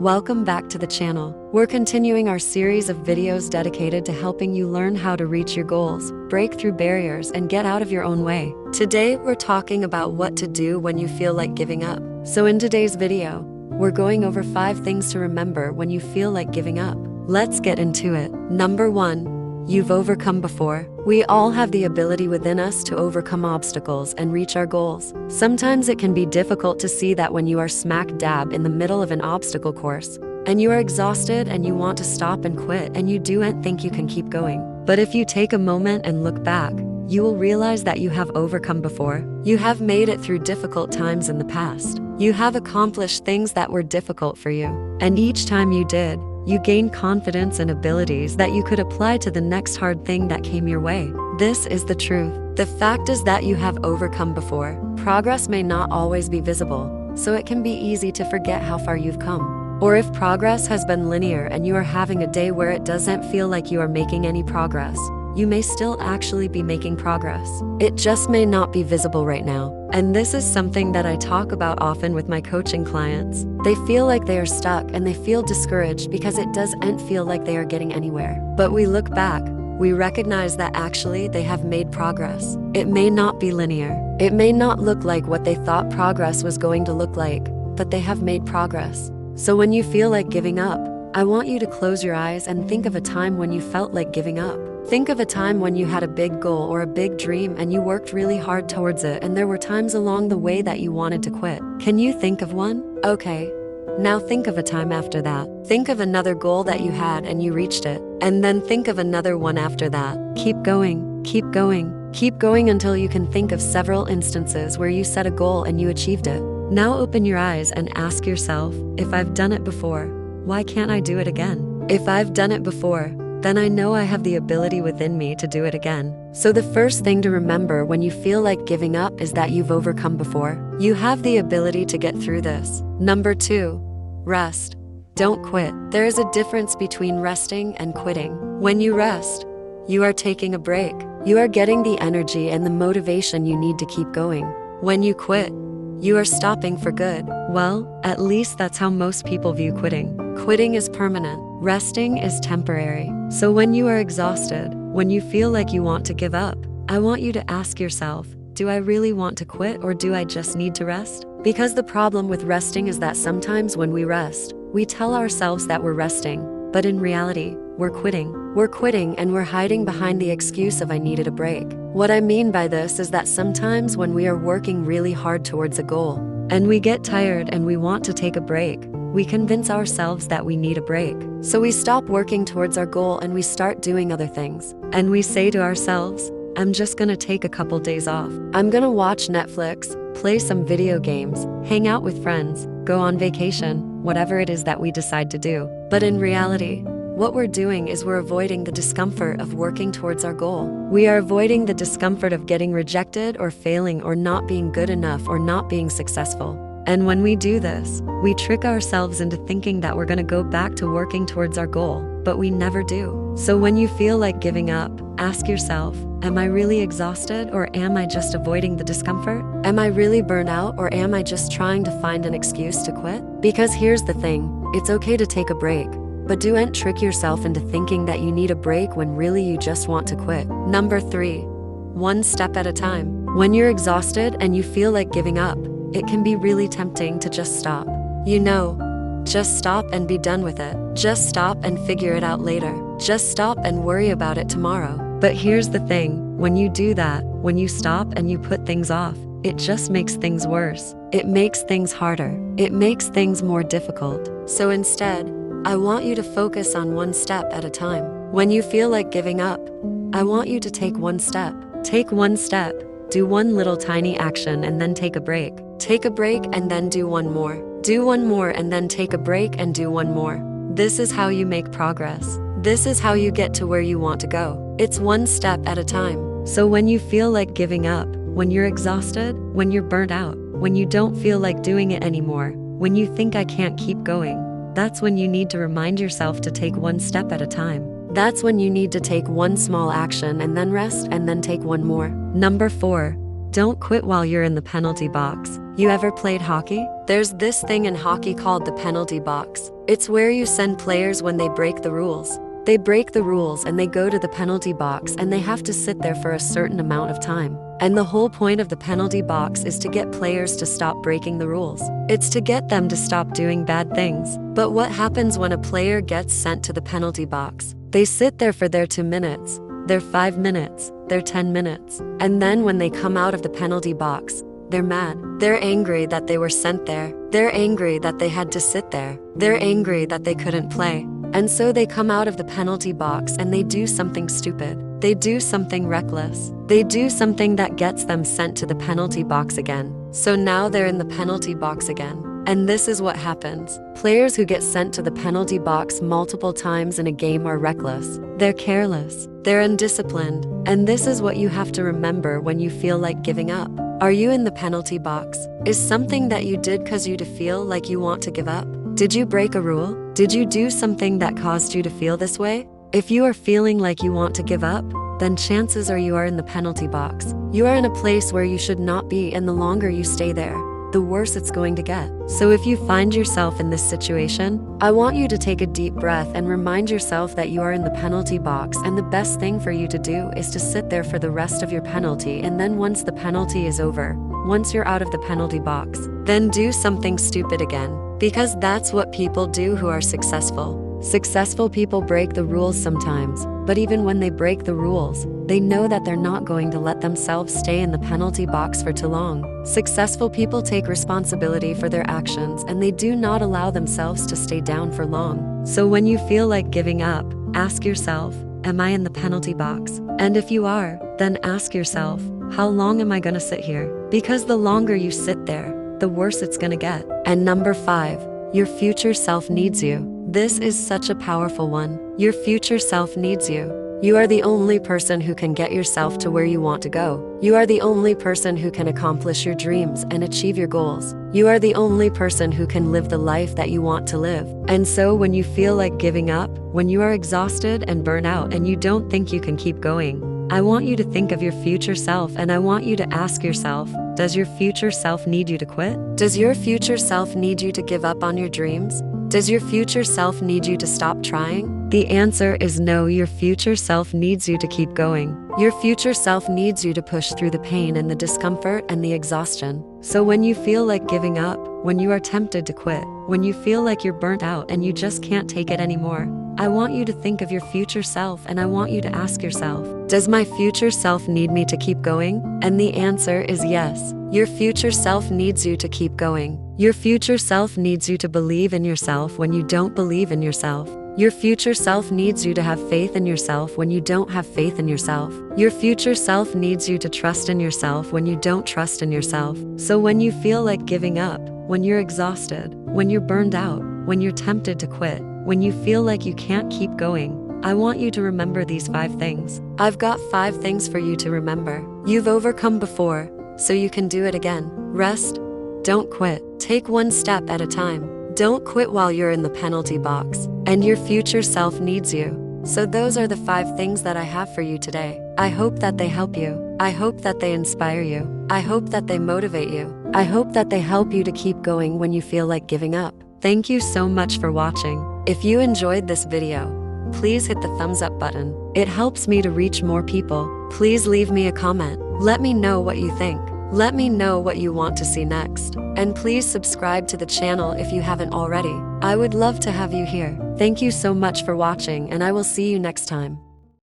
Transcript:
Welcome back to the channel. We're continuing our series of videos dedicated to helping you learn how to reach your goals, break through barriers, and get out of your own way. Today, we're talking about what to do when you feel like giving up. So in today's video, we're going over 5 things to remember when you feel like giving up. Let's get into it. Number 1. You've overcome before. We all have the ability within us to overcome obstacles and reach our goals. Sometimes it can be difficult to see that when you are smack dab in the middle of an obstacle course, and you are exhausted and you want to stop and quit, and you don't think you can keep going. But if you take a moment and look back, you will realize that you have overcome before. You have made it through difficult times in the past. You have accomplished things that were difficult for you. And each time you did, you gained confidence and abilities that you could apply to the next hard thing that came your way. This is the truth. The fact is that you have overcome before. Progress may not always be visible, so it can be easy to forget how far you've come. Or if progress has been linear and you are having a day where it doesn't feel like you are making any progress, you may still actually be making progress. It just may not be visible right now. And this is something that I talk about often with my coaching clients. They feel like they are stuck and they feel discouraged because it doesn't feel like they are getting anywhere. But we look back, we recognize that actually they have made progress. It may not be linear. It may not look like what they thought progress was going to look like, but they have made progress. So when you feel like giving up, I want you to close your eyes and think of a time when you felt like giving up. Think of a time when you had a big goal or a big dream and you worked really hard towards it, and there were times along the way that you wanted to quit. Can you think of one? Okay. Now think of a time after that. Think of another goal that you had and you reached it. And then think of another one after that. Keep going, keep going, keep going until you can think of several instances where you set a goal and you achieved it. Now open your eyes and ask yourself, if I've done it before, why can't I do it again? If I've done it before, then I know I have the ability within me to do it again. So the first thing to remember when you feel like giving up is that you've overcome before. You have the ability to get through this. Number 2, rest. Don't quit. There is a difference between resting and quitting. When you rest, you are taking a break. You are getting the energy and the motivation you need to keep going. When you quit, you are stopping for good. Well, at least that's how most people view quitting. Quitting is permanent. Resting is temporary. So when you are exhausted, when you feel like you want to give up, I want you to ask yourself, do I really want to quit or do I just need to rest? Because the problem with resting is that sometimes when we rest, we tell ourselves that we're resting, but in reality, we're quitting. We're quitting and we're hiding behind the excuse of I needed a break. What I mean by this is that sometimes when we are working really hard towards a goal, and we get tired and we want to take a break, we convince ourselves that we need a break. So we stop working towards our goal and we start doing other things. And we say to ourselves, I'm just gonna take a couple days off. I'm gonna watch Netflix, play some video games, hang out with friends, go on vacation, whatever it is that we decide to do. But in reality, what we're doing is we're avoiding the discomfort of working towards our goal. We are avoiding the discomfort of getting rejected or failing or not being good enough or not being successful. And when we do this, we trick ourselves into thinking that we're going to go back to working towards our goal, but we never do. So when you feel like giving up, ask yourself, am I really exhausted or am I just avoiding the discomfort? Am I really burnt out or am I just trying to find an excuse to quit? Because here's the thing, it's okay to take a break, but don't trick yourself into thinking that you need a break when really you just want to quit. Number 3, one step at a time. When you're exhausted and you feel like giving up, it can be really tempting to just stop. Just stop and be done with it. Just stop and figure it out later. Just stop and worry about it tomorrow. But here's the thing, when you do that, when you stop and you put things off, it just makes things worse. It makes things harder. It makes things more difficult. So instead, I want you to focus on one step at a time. When you feel like giving up, I want you to take one step. Take one step. Do one little tiny action and then take a break. Take a break and then do one more. Do one more and then take a break and do one more. This is how you make progress. This is how you get to where you want to go. It's one step at a time. So when you feel like giving up, when you're exhausted, when you're burnt out, when you don't feel like doing it anymore, when you think I can't keep going, that's when you need to remind yourself to take one step at a time. That's when you need to take one small action and then rest and then take one more. Number 4, Don't quit while you're in the penalty box. You ever played hockey? There's this thing in hockey called the penalty box. It's where you send players when they break the rules. They break the rules and they go to the penalty box and they have to sit there for a certain amount of time. And the whole point of the penalty box is to get players to stop breaking the rules. It's to get them to stop doing bad things. But what happens when a player gets sent to the penalty box? They sit there for their 2 minutes, their 5 minutes, their 10 minutes. And then when they come out of the penalty box, they're mad. They're angry that they were sent there. They're angry that they had to sit there. They're angry that they couldn't play. And so they come out of the penalty box and they do something stupid. They do something reckless. They do something that gets them sent to the penalty box again. So now they're in the penalty box again. And this is what happens. Players who get sent to the penalty box multiple times in a game are reckless. They're careless. They're undisciplined. And this is what you have to remember when you feel like giving up. Are you in the penalty box? Is something that you did cause you to feel like you want to give up? Did you break a rule? Did you do something that caused you to feel this way? If you are feeling like you want to give up, then chances are you are in the penalty box. You are in a place where you should not be, and the longer you stay there, the worse it's going to get. So if you find yourself in this situation, I want you to take a deep breath and remind yourself that you are in the penalty box, and the best thing for you to do is to sit there for the rest of your penalty, and then once the penalty is over, once you're out of the penalty box, then do something stupid again. Because that's what people do who are successful. Successful people break the rules sometimes, but even when they break the rules, they know that they're not going to let themselves stay in the penalty box for too long. Successful people take responsibility for their actions and they do not allow themselves to stay down for long. So when you feel like giving up, ask yourself, am I in the penalty box? And if you are, then ask yourself, how long am I going to sit here? Because the longer you sit there, the worse it's gonna get. And number 5, your future self needs you. This is such a powerful one. Your future self needs you. You are the only person who can get yourself to where you want to go. You are the only person who can accomplish your dreams and achieve your goals. You are the only person who can live the life that you want to live. And so when you feel like giving up, when you are exhausted and burnt out and you don't think you can keep going, I want you to think of your future self and I want you to ask yourself, does your future self need you to quit? Does your future self need you to give up on your dreams? Does your future self need you to stop trying? The answer is no. Your future self needs you to keep going. Your future self needs you to push through the pain and the discomfort and the exhaustion. So when you feel like giving up, when you are tempted to quit, when you feel like you're burnt out and you just can't take it anymore, I want you to think of your future self and I want you to ask yourself, does my future self need me to keep going? And the answer is yes. Your future self needs you to keep going. Your future self needs you to believe in yourself when you don't believe in yourself. Your future self needs you to have faith in yourself when you don't have faith in yourself. Your future self needs you to trust in yourself when you don't trust in yourself. So when you feel like giving up, when you're exhausted, when you're burned out, when you're tempted to quit, when you feel like you can't keep going, I want you to remember these 5 things. I've got 5 things for you to remember. You've overcome before, so you can do it again. Rest. Don't quit. Take one step at a time. Don't quit while you're in the penalty box. And your future self needs you. So those are the 5 things that I have for you today. I hope that they help you. I hope that they inspire you. I hope that they motivate you. I hope that they help you to keep going when you feel like giving up. Thank you so much for watching. If you enjoyed this video, please hit the thumbs up button. It helps me to reach more people. Please leave me a comment. Let me know what you think. Let me know what you want to see next. And please subscribe to the channel if you haven't already. I would love to have you here. Thank you so much for watching and I will see you next time.